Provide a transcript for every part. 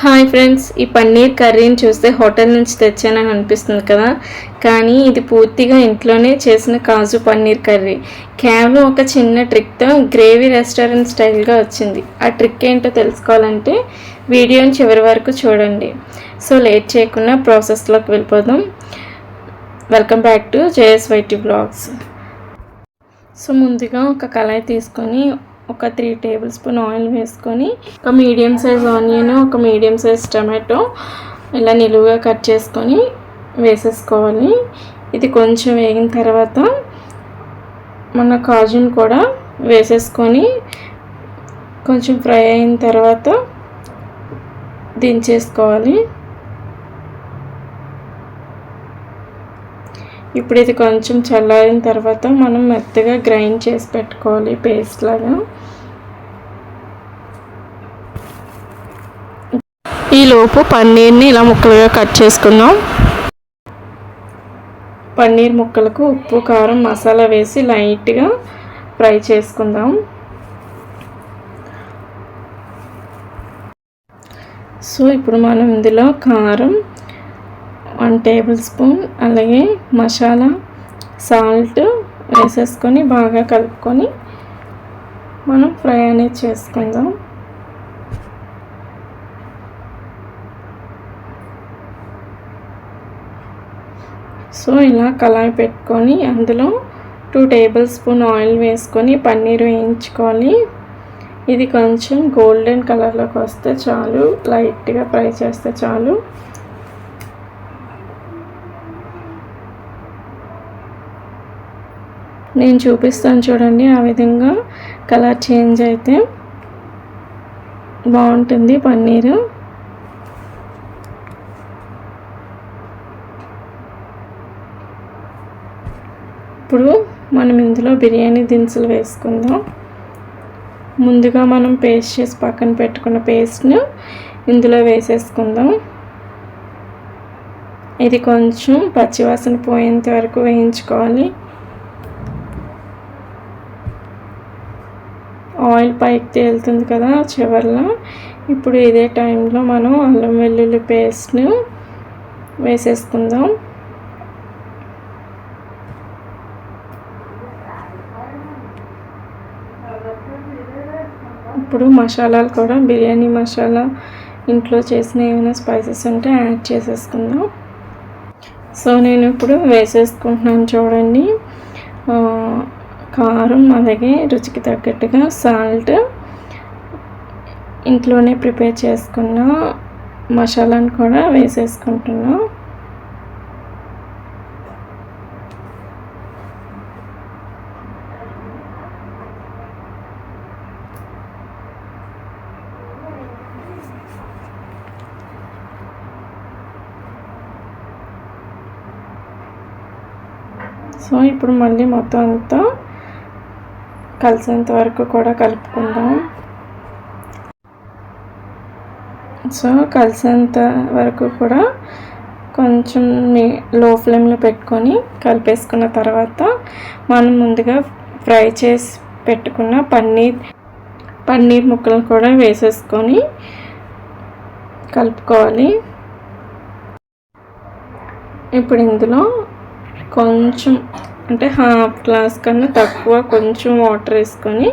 Hi friends, ఈ పన్నీర్ కర్రీని చూస్తే హోటల్ నుంచి తెచ్చానని అనిపిస్తుంది కదా. కానీ ఇది పూర్తిగా ఇంట్లోనే చేసిన కాజు పన్నీర్ కర్రీ. కేవలం ఒక చిన్న ట్రిక్తో గ్రేవీ రెస్టారెంట్ స్టైల్గా వచ్చింది. ఆ ట్రిక్ ఏంటో తెలుసుకోవాలంటే వీడియోని చివరి వరకు చూడండి. సో లేట్ చేయకుండా ప్రాసెస్లోకి వెళ్ళిపోదాం. Welcome back to JSYT blogs. So ముందుగా ఒక కళాయి తీసుకొని ఒక 3 టేబుల్ స్పూన్ ఆయిల్ వేసుకొని ఒక మీడియం సైజ్ ఆనియన్, ఒక మీడియం సైజ్ టమాటో ఇలా నిలువుగా కట్ చేసుకొని వేసేసుకోవాలి. ఇది కొంచెం వేగిన తర్వాత మన కాజును కూడా వేసేసుకొని కొంచెం ఫ్రై అయిన తర్వాత దించేసుకోవాలి. ఇప్పుడు ఇది కొంచెం చల్లారిన తర్వాత మనం మెత్తగా గ్రైండ్ చేసి పెట్టుకోవాలి పేస్ట్ లాగా. ఈలోపు పన్నీర్ని ఇలా ముక్కలుగా కట్ చేసుకుందాం. పన్నీర్ ముక్కలకు ఉప్పు, కారం, మసాలా వేసి లైట్గా ఫ్రై చేసుకుందాం. సో ఇప్పుడు మనం ఇందులో కారం 1 టేబుల్ స్పూన్, అలాగే మసాలా, సాల్ట్ వేసేసుకొని బాగా కలుపుకొని మనం ఫ్రై అనేది చేసుకుందాం. సో ఇలా కళాయి పెట్టుకొని అందులో 2 టేబుల్ స్పూన్ ఆయిల్ వేసుకొని పన్నీర్ వేయించుకోవాలి. ఇది కొంచెం గోల్డెన్ కలర్లోకి వస్తే చాలు, లైట్గా ఫ్రై చేస్తే చాలు. నేను చూపిస్తాను చూడండి, ఆ విధంగా కలర్ చేంజ్ అయితే బాగుంటుంది పన్నీరు. ఇప్పుడు మనం ఇందులో బిర్యానీ దినుసులు వేసుకుందాం. ముందుగా మనం పేస్ట్ చేసి పక్కన పెట్టుకున్న పేస్ట్ను ఇందులో వేసేసుకుందాం. ఇది కొంచెం పచ్చివాసన పోయేంత వరకు వేయించుకోవాలి. ఆయిల్ పైకి తేలుతుంది కదా చివర్లో. ఇప్పుడు ఇదే టైంలో మనం అల్లం వెల్లుల్లి పేస్ట్ను వేసేసుకుందాం. ఇప్పుడు మసాలాలు కూడా బిర్యానీ మసాలా, ఇంట్లో చేసిన ఏమైనా స్పైసెస్ ఉంటే యాడ్ చేసేసుకుందాం. సో నేను ఇప్పుడు వేసేసుకుంటున్నాను చూడండి. కారం, అలాగే రుచికి తగ్గట్టుగా సాల్ట్, ఇంట్లోనే ప్రిపేర్ చేసుకున్న మసాలాను కూడా వేసేసుకుంటున్నా. సో ఇప్పుడు మళ్ళీ మొత్తం అంతా కలిసేంత వరకు కూడా కలుపుకుందాం. సో కలిసేంత వరకు కూడా కొంచెం లో ఫ్లేమ్లో పెట్టుకొని కలిపేసుకున్న తర్వాత మనం ముందుగా ఫ్రై చేసి పెట్టుకున్న పన్నీర్ ముక్కలు కూడా వేసేసుకొని కలుపుకోవాలి. ఇప్పుడు ఇందులో కొంచెం అంటే హాఫ్ గ్లాస్ కన్నా తక్కువ కొంచెం వాటర్ వేసుకొని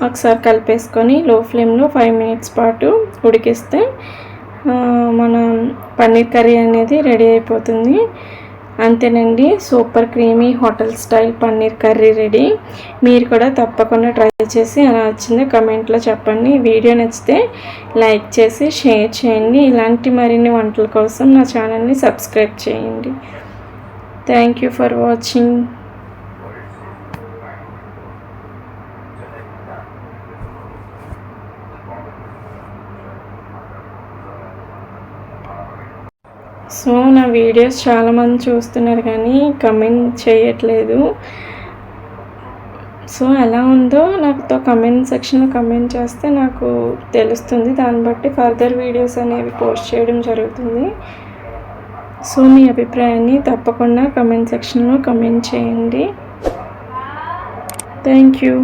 ఒకసారి కలిపేసుకొని లో ఫ్లేమ్లో 5 మినిట్స్ పాటు ఉడికిస్తే మన పన్నీర్ కర్రీ అనేది రెడీ అయిపోతుంది. అంతేనండి, super creamy hotel style paneer curry ready. మీరు కూడా తప్పకుండా ట్రై చేసి ఎలా వచ్చిందో కమెంట్లో చెప్పండి. వీడియో నచ్చితే లైక్ చేసి షేర్ చేయండి. ఇలాంటి మరిన్ని వంటల కోసం నా ఛానల్ని సబ్స్క్రైబ్ చేయండి. Thank you for watching. So నా వీడియోస్ చాలామంది చూస్తున్నారు కానీ కమెంట్ చేయట్లేదు. సో ఎలా ఉందో నాతో కమెంట్ సెక్షన్లో కమెంట్ చేస్తే నాకు తెలుస్తుంది. దాన్ని బట్టి ఫర్దర్ వీడియోస్ అనేవి పోస్ట్ చేయడం జరుగుతుంది. సో మీ అభిప్రాయాన్ని తప్పకుండా కమెంట్ సెక్షన్లో కమెంట్ చేయండి. Thank you.